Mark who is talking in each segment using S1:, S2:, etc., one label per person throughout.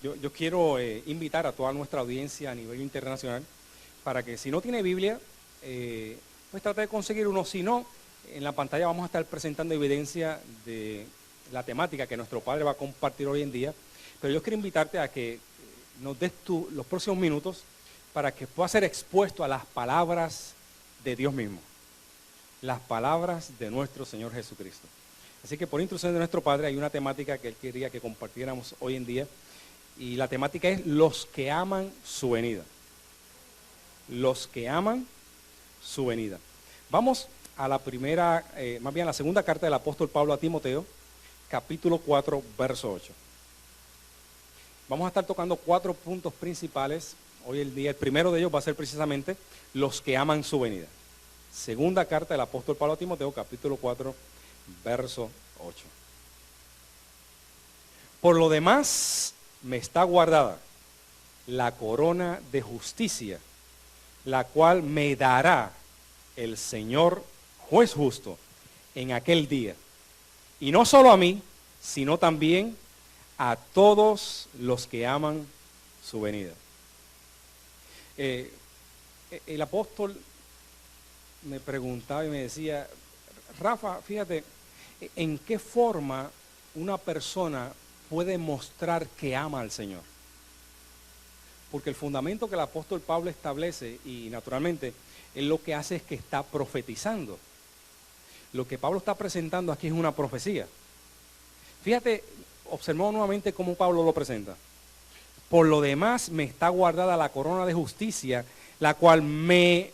S1: Yo quiero invitar a toda nuestra audiencia a nivel internacional para que si no tiene Biblia, pues trate de conseguir uno. Si no, en la pantalla vamos a estar presentando evidencia de la temática que nuestro Padre va a compartir hoy en día. Pero yo quiero invitarte a que nos des los próximos minutos para que puedas ser expuesto a las palabras de Dios mismo, las palabras de nuestro Señor Jesucristo. Así que por instrucción de nuestro Padre hay una temática que Él quería que compartiéramos hoy en día, y la temática es los que aman su venida. Los que aman su venida. Vamos a la primera, más bien a la segunda carta del apóstol Pablo a Timoteo, capítulo 4, verso 8. Vamos a estar tocando 4 puntos principales hoy el día. El primero de ellos va a ser precisamente los que aman su venida. Segunda carta del apóstol Pablo a Timoteo, capítulo 4, verso 8. Por lo demás, me está guardada la corona de justicia, la cual me dará el Señor juez justo en aquel día. Y no solo a mí, sino también a todos los que aman su venida. El apóstol me preguntaba y me decía, Rafa, fíjate, ¿en qué forma una persona puede mostrar que ama al Señor? Porque el fundamento que el apóstol Pablo establece, y naturalmente, él lo que hace es que está profetizando. Lo que Pablo está presentando aquí es una profecía. Fíjate, observamos nuevamente cómo Pablo lo presenta. Por lo demás me está guardada la corona de justicia, la cual me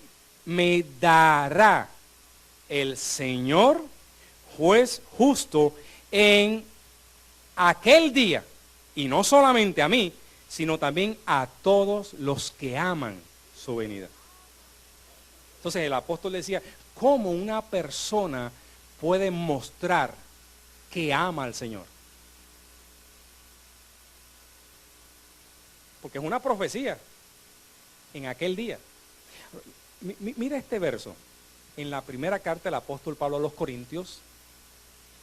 S1: dará el Señor juez justo en aquel día. Y no solamente a mí, sino también a todos los que aman su venida. Entonces el apóstol decía, ¿cómo una persona puede mostrar que ama al Señor? Porque es una profecía en aquel día. Mira este verso, en la primera carta del apóstol Pablo a los Corintios,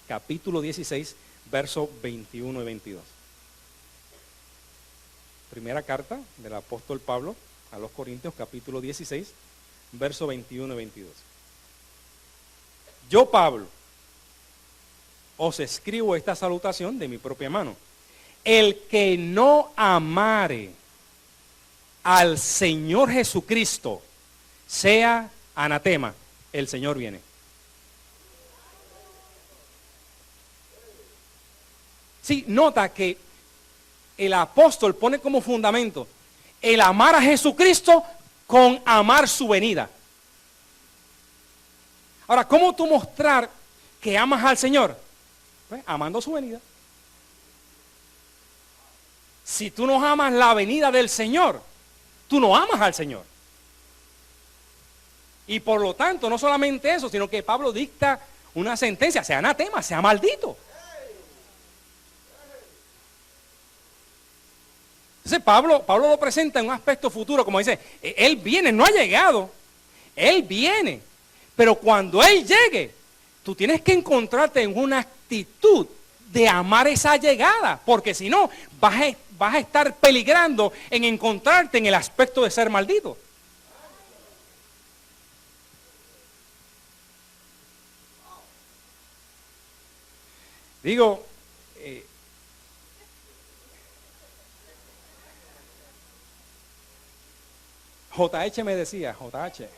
S1: capítulo 16, versos 21 y 22. Primera carta del apóstol Pablo a los Corintios, capítulo 16, versos 21 y 22. Yo, Pablo, os escribo esta salutación de mi propia mano. El que no amare al Señor Jesucristo, sea anatema. El Señor viene. Sí, nota que el apóstol pone como fundamento el amar a Jesucristo con amar su venida. Ahora, ¿cómo tú mostrar que amas al Señor? Pues amando su venida. Si tú no amas la venida del Señor, tú no amas al Señor. Y por lo tanto, no solamente eso, sino que Pablo dicta una sentencia, sea anatema, sea maldito. Entonces Pablo lo presenta en un aspecto futuro, como dice, Él viene, no ha llegado, Él viene. Pero cuando Él llegue, tú tienes que encontrarte en una actitud de amar esa llegada, porque si no, vas a estar peligrando en encontrarte en el aspecto de ser maldito. Digo, JH me decía, JH,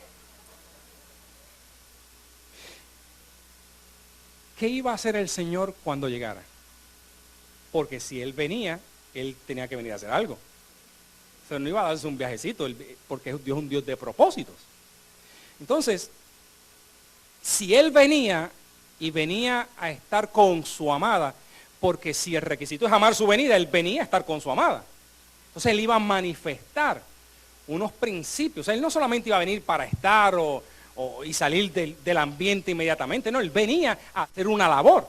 S1: ¿qué iba a hacer el Señor cuando llegara? Porque si Él venía, Él tenía que venir a hacer algo. O sea, no iba a darse un viajecito, porque Dios es un Dios de propósitos. Entonces, si Él venía y venía a estar con su amada, porque si el requisito es amar su venida, Él venía a estar con su amada. Entonces Él iba a manifestar unos principios. O sea, Él no solamente iba a venir para estar y salir del ambiente inmediatamente, no, Él venía a hacer una labor.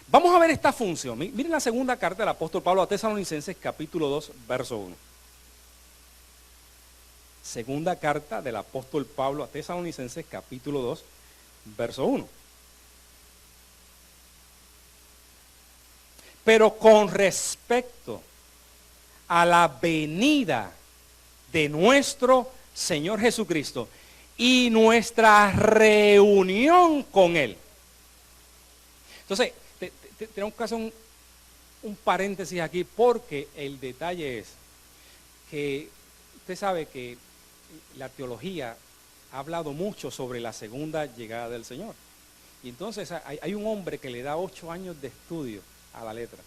S1: Vamos a ver esta función. Miren la segunda carta del apóstol Pablo a Tesalonicenses, capítulo 2, verso 1. Segunda carta del apóstol Pablo a Tesalonicenses, capítulo 2, verso 1. Pero con respecto a la venida de nuestro Señor Jesucristo y nuestra reunión con Él. Entonces, tenemos que hacer un paréntesis aquí, porque el detalle es que usted sabe que la teología ha hablado mucho sobre la segunda llegada del Señor. Y entonces hay un hombre que le da 8 años de estudio a la letra.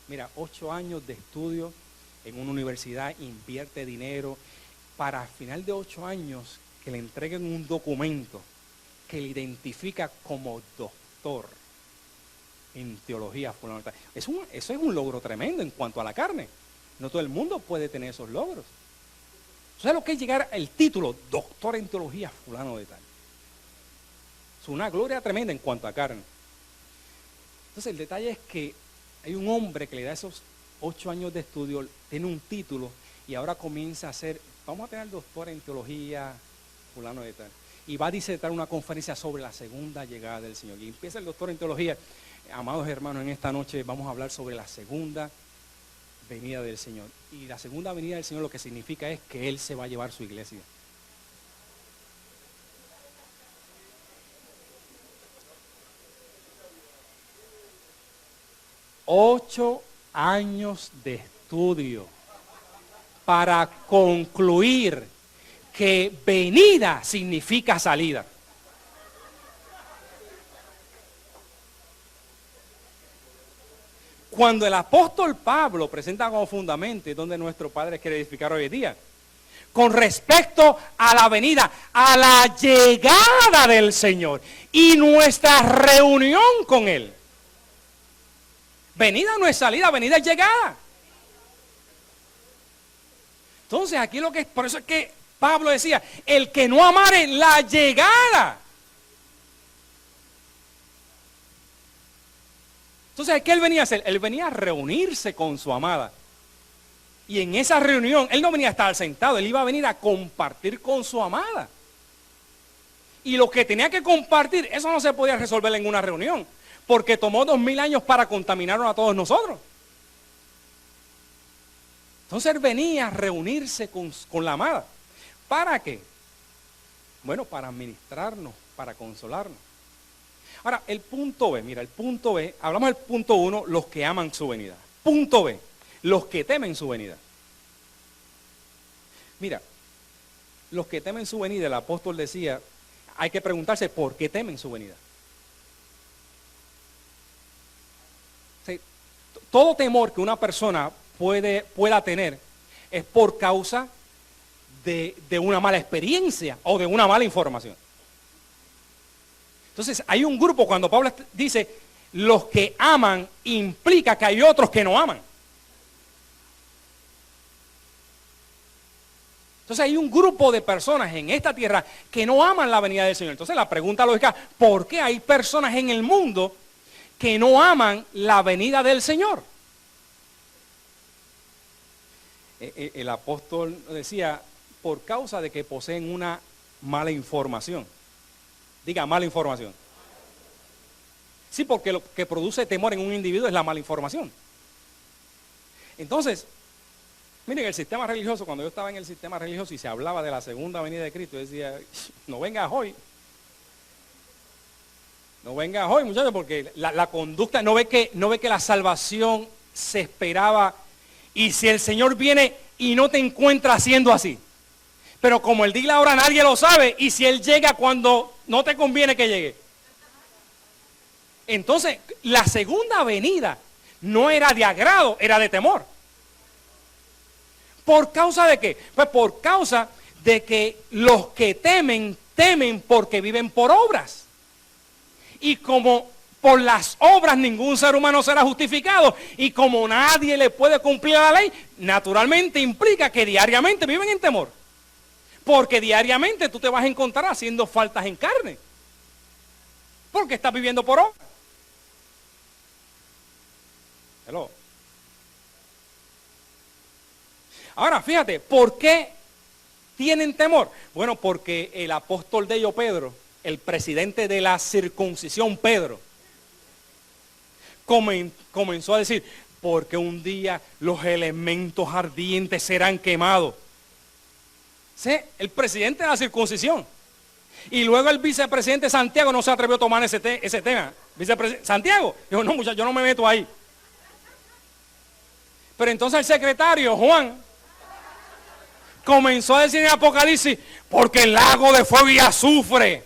S1: Mira, 8 años de estudio en una universidad, invierte dinero para al final de 8 años que le entreguen un documento que le identifica como doctor en teología fundamental. Eso es un logro tremendo en cuanto a la carne. No todo el mundo puede tener esos logros. ¿Sabes lo que es llegar al título doctor en teología fulano de tal? Es una gloria tremenda en cuanto a carne. Entonces el detalle es que hay un hombre que le da esos 8 años de estudio, tiene un título y ahora comienza a hacer, vamos a tener doctor en teología fulano de tal. Y va a disertar una conferencia sobre la segunda llegada del Señor. Y empieza el doctor en teología. Amados hermanos, en esta noche vamos a hablar sobre la segunda venida del Señor. Y la segunda venida del Señor lo que significa es que Él se va a llevar su iglesia. Ocho años de estudio para concluir que venida significa salida. Cuando el apóstol Pablo presenta como fundamento, donde nuestro Padre quiere edificar hoy en día, con respecto a la venida, a la llegada del Señor y nuestra reunión con Él. Venida no es salida, venida es llegada. Entonces aquí lo que es, por eso es que Pablo decía, el que no amare la llegada. Entonces, ¿qué él venía a hacer? Él venía a reunirse con su amada. Y en esa reunión, él no venía a estar sentado, él iba a venir a compartir con su amada. Y lo que tenía que compartir, eso no se podía resolver en una reunión, porque tomó 2000 años para contaminarnos a todos nosotros. Entonces él venía a reunirse con la amada. ¿Para qué? Bueno, para administrarnos, para consolarnos. Ahora, el punto B, mira, el punto B, hablamos del punto 1, los que aman su venida. Punto B, los que temen su venida. Mira, los que temen su venida, el apóstol decía, hay que preguntarse por qué temen su venida. Sí, todo temor que una persona pueda tener es por causa de una mala experiencia o de una mala información. Entonces, hay un grupo, cuando Pablo dice, los que aman, implica que hay otros que no aman. Entonces, hay un grupo de personas en esta tierra que no aman la venida del Señor. Entonces, la pregunta lógica, ¿por qué hay personas en el mundo que no aman la venida del Señor? El apóstol decía, por causa de que poseen una mala información. Diga, mala información. Sí, porque lo que produce temor en un individuo es la mala información. Entonces, miren, el sistema religioso, cuando yo estaba en el sistema religioso y se hablaba de la segunda venida de Cristo, yo decía, no vengas hoy. No vengas hoy, muchachos, porque la conducta, no ve que la salvación se esperaba, y si el Señor viene y no te encuentra haciendo así. Pero como el día y la hora nadie lo sabe, y si Él llega cuando no te conviene que llegue. Entonces, la segunda venida no era de agrado, era de temor. ¿Por causa de qué? Pues por causa de que los que temen porque viven por obras. Y como por las obras ningún ser humano será justificado, y como nadie le puede cumplir la ley, naturalmente implica que diariamente viven en temor. Porque diariamente tú te vas a encontrar haciendo faltas en carne. Porque estás viviendo por obra. Hello. Ahora, fíjate, ¿por qué tienen temor? Bueno, porque el apóstol de ellos, Pedro, el presidente de la circuncisión, Pedro, comenzó a decir, porque un día los elementos ardientes serán quemados. Sí, el presidente de la circuncisión. Y luego el vicepresidente Santiago no se atrevió a tomar ese tema. Santiago dijo, no muchachos, yo no me meto ahí. Pero entonces el secretario, Juan, comenzó a decir en Apocalipsis, porque el lago de fuego y azufre,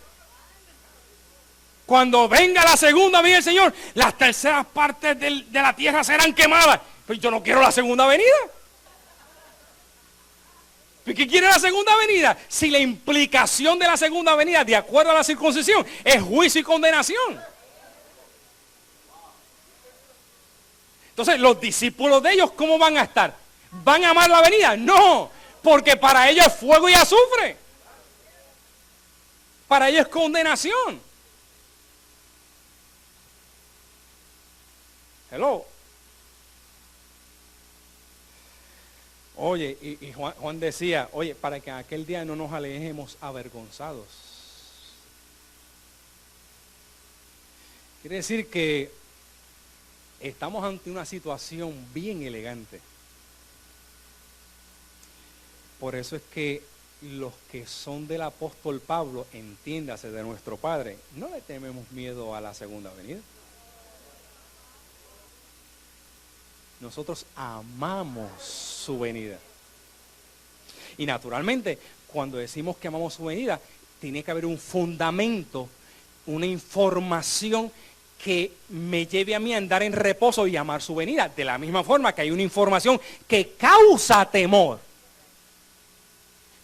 S1: cuando venga la segunda venida del Señor, las terceras partes de la tierra serán quemadas. Pero yo no quiero la segunda venida. ¿Qué quiere la segunda venida? Si la implicación de la segunda venida, de acuerdo a la circuncisión, es juicio y condenación. Entonces, los discípulos de ellos, ¿cómo van a estar? ¿Van a amar la venida? No, porque para ellos es fuego y azufre. Para ellos es condenación. Hello. Oye, y Juan decía, oye, para que aquel día no nos alejemos avergonzados. Quiere decir que estamos ante una situación bien elegante. Por eso es que los que son del apóstol Pablo, entiéndase de nuestro Padre, no le tememos miedo a la segunda venida. Nosotros amamos su venida. Y naturalmente, cuando decimos que amamos su venida, tiene que haber un fundamento, una información que me lleve a mí a andar en reposo y amar su venida. De la misma forma que hay una información que causa temor,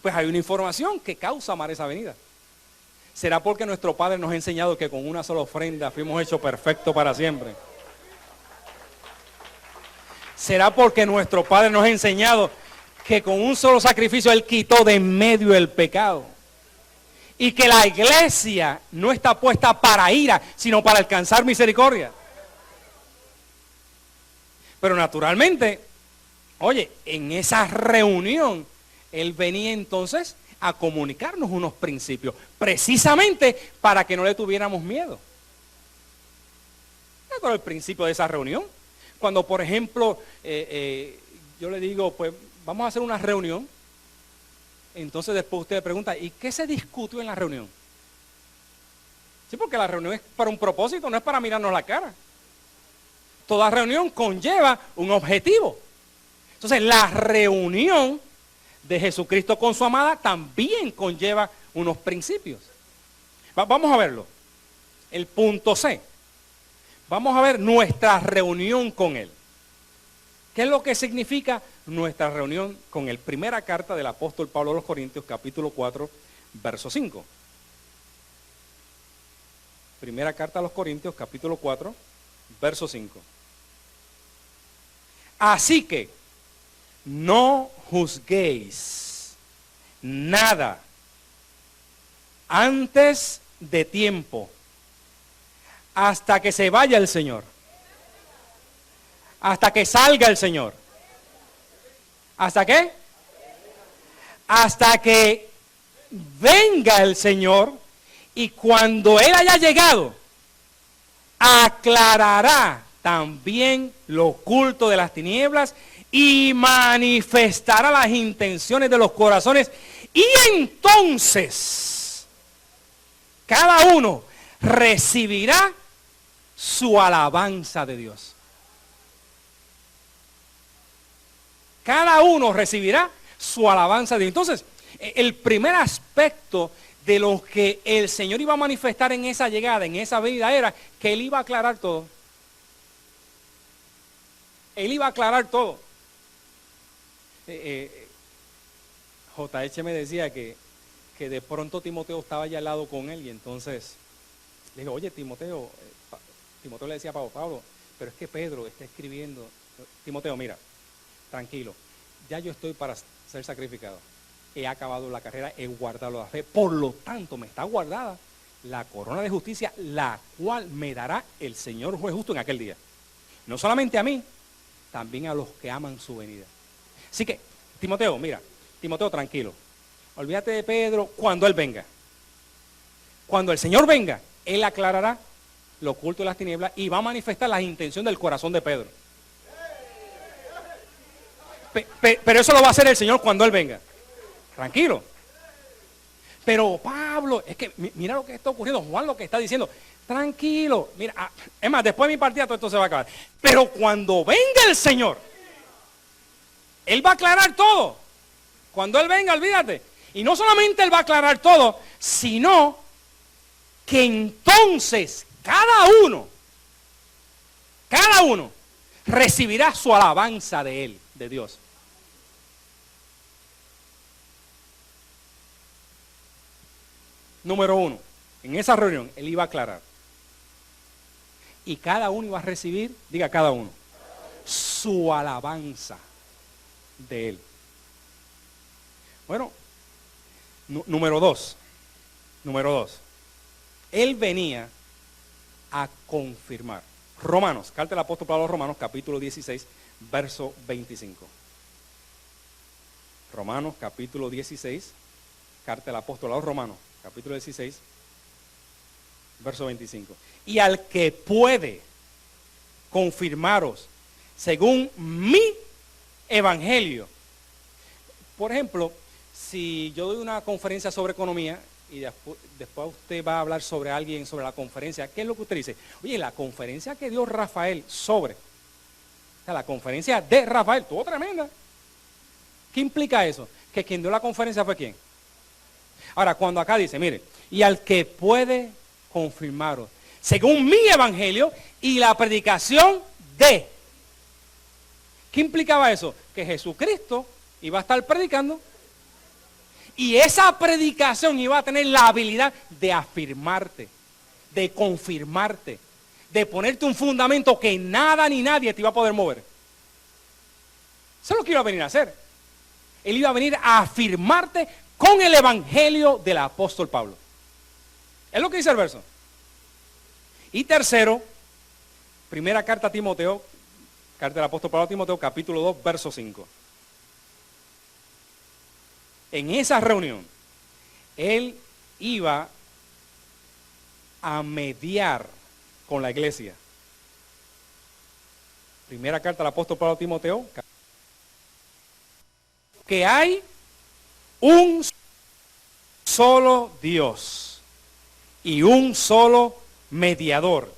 S1: pues hay una información que causa amar esa venida. ¿Será porque nuestro Padre nos ha enseñado que con una sola ofrenda fuimos hechos perfectos para siempre? ¿Será porque nuestro Padre nos ha enseñado que con un solo sacrificio Él quitó de en medio el pecado? Y que la iglesia no está puesta para ira, sino para alcanzar misericordia. Pero naturalmente, oye, en esa reunión, Él venía entonces a comunicarnos unos principios, precisamente para que no le tuviéramos miedo. ¿Cuál es el principio de esa reunión? Cuando, por ejemplo, yo le digo, pues vamos a hacer una reunión, entonces después usted pregunta, ¿y qué se discutió en la reunión? Sí, porque la reunión es para un propósito, no es para mirarnos la cara. Toda reunión conlleva un objetivo. Entonces, la reunión de Jesucristo con su amada también conlleva unos principios. Vamos a verlo. El punto C. Vamos a ver nuestra reunión con Él. ¿Qué es lo que significa nuestra reunión con Él? Primera carta del apóstol Pablo a los Corintios, capítulo 4, verso 5. Primera carta a los Corintios, capítulo 4, verso 5. Así que no juzguéis nada antes de tiempo, hasta que se vaya el Señor, hasta que salga el Señor. ¿Hasta qué? Hasta que venga el Señor, y cuando Él haya llegado, aclarará también lo oculto de las tinieblas y manifestará las intenciones de los corazones, y entonces cada uno recibirá su alabanza de Dios. Cada uno recibirá su alabanza de Dios. Entonces, el primer aspecto de lo que el Señor iba a manifestar en esa llegada, en esa venida, era que Él iba a aclarar todo. Él iba a aclarar todo. J.H. me decía que de pronto Timoteo estaba allá al lado con él, y entonces le dijo, oye, Timoteo le decía a Pablo, pero es que Pedro está escribiendo. Timoteo, mira, tranquilo, ya yo estoy para ser sacrificado. He acabado la carrera, he guardado la fe, por lo tanto me está guardada la corona de justicia, la cual me dará el Señor juez justo en aquel día. No solamente a mí, también a los que aman su venida. Así que, Timoteo, mira, Timoteo, tranquilo. Olvídate de Pedro cuando Él venga. Cuando el Señor venga, Él aclarará lo oculto de las tinieblas y va a manifestar las intenciones del corazón de Pedro. Pero eso lo va a hacer el Señor cuando Él venga. Tranquilo. Pero Pablo, es que mira lo que está ocurriendo, Juan lo que está diciendo. Tranquilo, mira, es más, después de mi partida todo esto se va a acabar. Pero cuando venga el Señor, Él va a aclarar todo. Cuando Él venga, olvídate. Y no solamente Él va a aclarar todo, sino que entonces cada uno recibirá su alabanza de Él, de Dios. Número uno, en esa reunión Él iba a aclarar. Y cada uno iba a recibir, diga cada uno, su alabanza de Él. Bueno, número dos. Él venía a confirmar. Romanos, carta del apóstol Pablo a los Romanos, capítulo 16, verso 25. Romanos, capítulo 16, carta del apóstol a los Romanos, capítulo 16, verso 25. Y al que puede confirmaros según mi evangelio. Por ejemplo, si yo doy una conferencia sobre economía y después usted va a hablar sobre alguien, sobre la conferencia, ¿qué es lo que usted dice? Oye, la conferencia que dio Rafael sobre, o sea, la conferencia de Rafael, estuvo tremenda. ¿Qué implica eso? Que quien dio la conferencia fue quién. Ahora, cuando acá dice, mire, y al que puede confirmaros, según mi evangelio y la predicación de. ¿Qué implicaba eso? Que Jesucristo iba a estar predicando y esa predicación iba a tener la habilidad de afirmarte, de confirmarte, de ponerte un fundamento que nada ni nadie te iba a poder mover. Eso es lo que iba a venir a hacer. Él iba a venir a afirmarte con el evangelio del apóstol Pablo. Es lo que dice el verso. Y tercero, primera carta a Timoteo, carta del apóstol Pablo a Timoteo, capítulo 2, verso 5. En esa reunión, él iba a mediar con la iglesia. Primera carta del apóstol Pablo a Timoteo, que hay un solo Dios y un solo mediador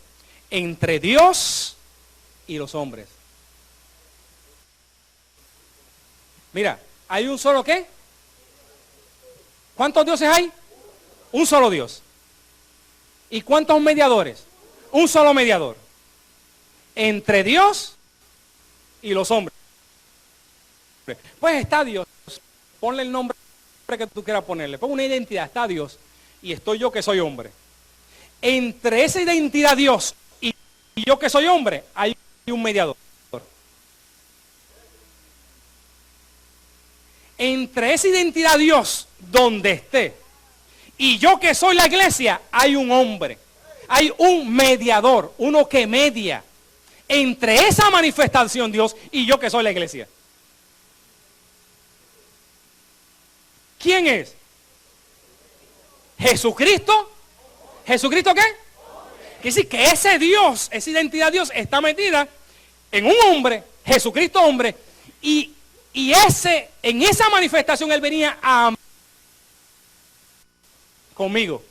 S1: entre Dios y los hombres. Mira, ¿hay un solo qué? ¿Cuántos dioses hay? Un solo Dios. ¿Y cuántos mediadores? Un solo mediador. Entre Dios y los hombres. Pues está Dios. Ponle el nombre que tú quieras ponerle. Pon una identidad. Está Dios. Y estoy yo que soy hombre. Entre esa identidad Dios y yo que soy hombre, hay un mediador. Entre esa identidad Dios, donde esté, y yo que soy la iglesia, hay un hombre, hay un mediador, uno que media entre esa manifestación Dios y yo que soy la iglesia. ¿Quién es? Jesucristo. ¿Jesucristo qué? Quiere decir que ese Dios, esa identidad Dios está metida en un hombre, Jesucristo hombre, y en esa manifestación Él venía a conmigo.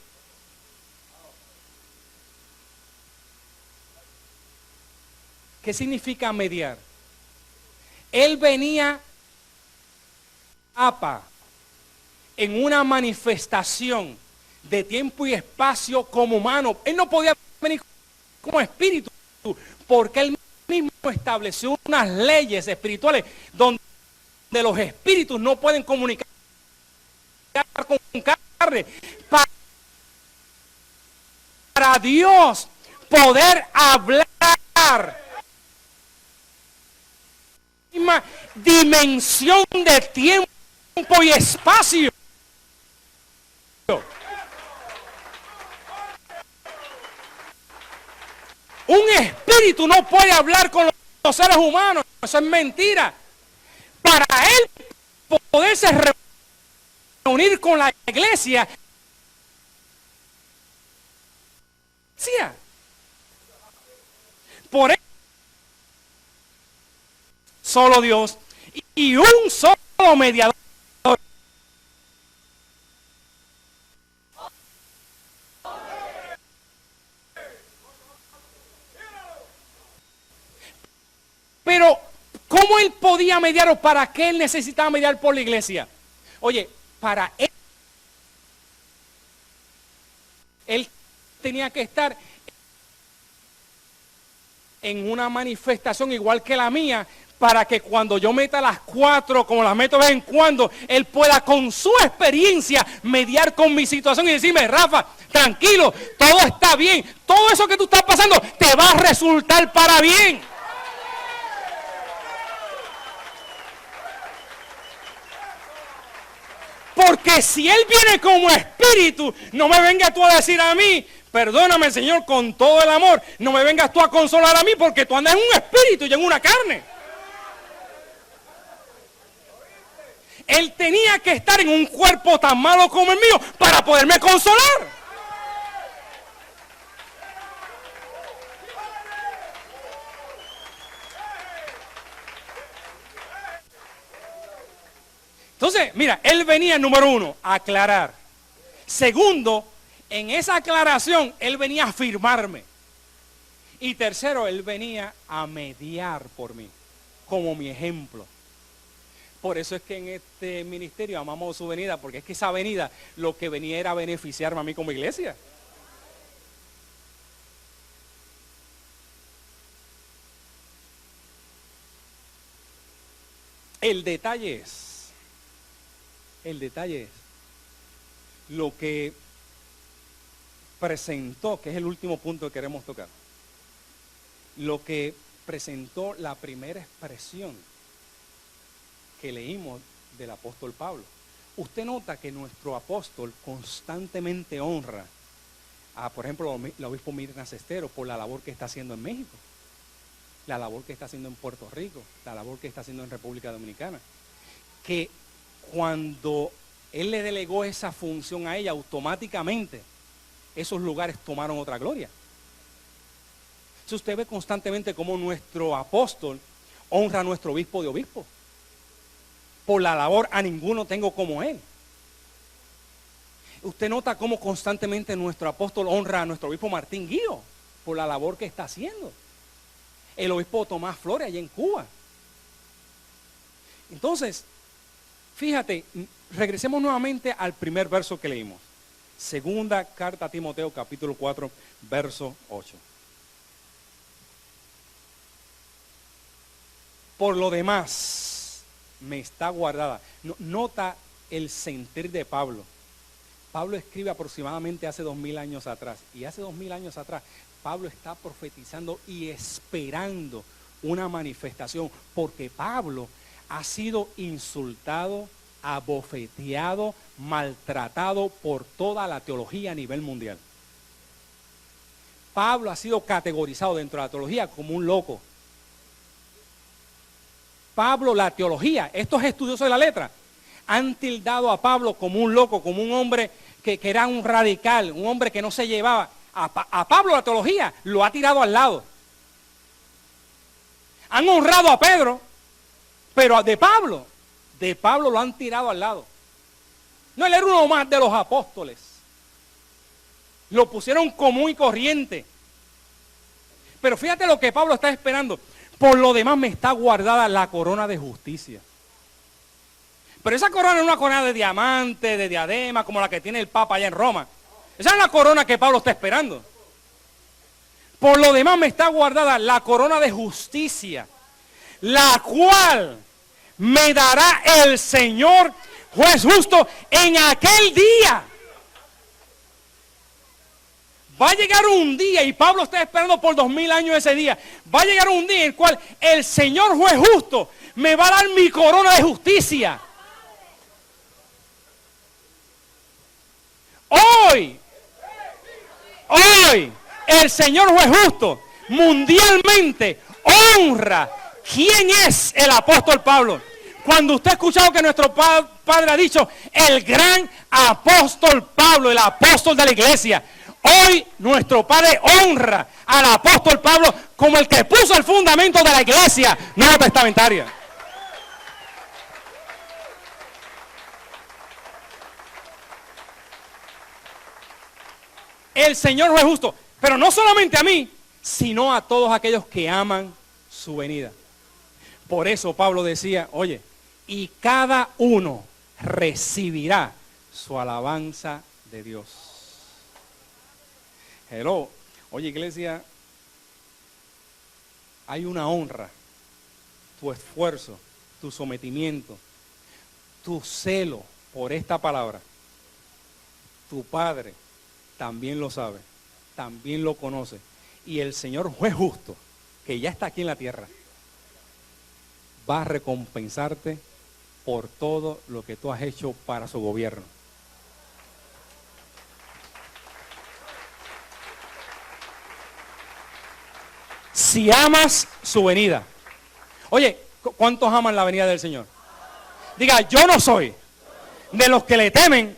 S1: ¿Qué significa mediar? Él venía en una manifestación de tiempo y espacio como humano. Él no podía venir como espíritu, porque Él mismo estableció unas leyes espirituales donde los espíritus no pueden comunicar con carne. Para Dios poder hablar misma dimensión de tiempo y espacio. Un espíritu no puede hablar con los seres humanos, eso es mentira. Para él poderse reunir con la iglesia, por eso solo Dios y un solo mediador. Pero, ¿cómo él podía mediar o para qué él necesitaba mediar por la iglesia? Oye, para él tenía que estar en una manifestación igual que la mía, para que cuando yo meta las 4, como las meto de vez en cuando, él pueda con su experiencia mediar con mi situación y decirme: Rafa, tranquilo, todo está bien, todo eso que tú estás pasando te va a resultar para bien. Porque si él viene como espíritu, no me vengas tú a decir a mí: perdóname, Señor, con todo el amor, no me vengas tú a consolar a mí, porque tú andas en un espíritu y en una carne. Él tenía que estar en un cuerpo tan malo como el mío para poderme consolar. Entonces, mira, él venía, número 1, a aclarar. Segundo, en esa aclaración, él venía a afirmarme. Y tercero, él venía a mediar por mí, como mi ejemplo. Por eso es que en este ministerio amamos su venida, porque es que esa venida lo que venía era beneficiarme a mí como iglesia. El detalle es lo que presentó, que es el último punto que queremos tocar, lo que presentó la primera expresión que leímos del apóstol Pablo. Usted nota que nuestro apóstol constantemente honra a, por ejemplo, el obispo Mirna Cestero por la labor que está haciendo en México, la labor que está haciendo en Puerto Rico, la labor que está haciendo en República Dominicana, que cuando él le delegó esa función a ella, automáticamente esos lugares tomaron otra gloria. Si usted ve constantemente cómo nuestro apóstol honra a nuestro obispo de obispo, por la labor a ninguno tengo como él. Usted nota cómo constantemente nuestro apóstol honra a nuestro obispo Martín Guío por la labor que está haciendo. El obispo Tomás Flores allá en Cuba. Entonces, fíjate, regresemos nuevamente al primer verso que leímos. Segunda carta a Timoteo, capítulo 4, verso 8. Por lo demás, me está guardada. Nota el sentir de Pablo. Pablo escribe aproximadamente hace 2000 años atrás. Y hace 2000 años atrás, Pablo está profetizando y esperando una manifestación. Porque Pablo ha sido insultado, abofeteado, maltratado por toda la teología a nivel mundial. Pablo ha sido categorizado dentro de la teología como un loco. Pablo, la teología, estos estudiosos de la letra, han tildado a Pablo como un loco, como un hombre que era un radical, un hombre que no se llevaba. A Pablo la teología lo ha tirado al lado. Han honrado a Pedro, pero de Pablo lo han tirado al lado. No, él era uno más de los apóstoles. Lo pusieron común y corriente. Pero fíjate lo que Pablo está esperando. Por lo demás me está guardada la corona de justicia. Pero esa corona no es una corona de diamante, de diadema, como la que tiene el Papa allá en Roma. Esa es la corona que Pablo está esperando. Por lo demás me está guardada la corona de justicia, la cual me dará el Señor juez justo en aquel día. Va a llegar un día, y Pablo está esperando por 2000 años ese día. Va a llegar un día en el cual el Señor juez justo me va a dar mi corona de justicia. Hoy, el Señor juez justo mundialmente honra quién es el apóstol Pablo. Cuando usted ha escuchado que nuestro Padre ha dicho, el gran apóstol Pablo, el apóstol de la iglesia, hoy nuestro Padre honra al apóstol Pablo como el que puso el fundamento de la iglesia nueva testamentaria. El Señor es justo, pero no solamente a mí, sino a todos aquellos que aman su venida. Por eso Pablo decía, oye, y cada uno recibirá su alabanza de Dios. Hello. Oye, iglesia, hay una honra, tu esfuerzo, tu sometimiento, tu celo por esta palabra. Tu Padre también lo sabe, también lo conoce. Y el Señor juez justo, que ya está aquí en la tierra, va a recompensarte por todo lo que tú has hecho para su gobierno. Si amas su venida. Oye, ¿cuántos aman la venida del Señor? Diga, yo no soy de los que le temen,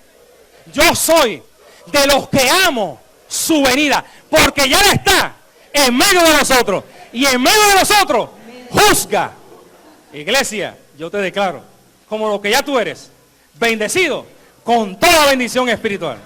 S1: yo soy de los que amo su venida, porque ya está en medio de nosotros, y en medio de nosotros juzga. Iglesia, yo te declaro, como lo que ya tú eres, bendecido con toda bendición espiritual.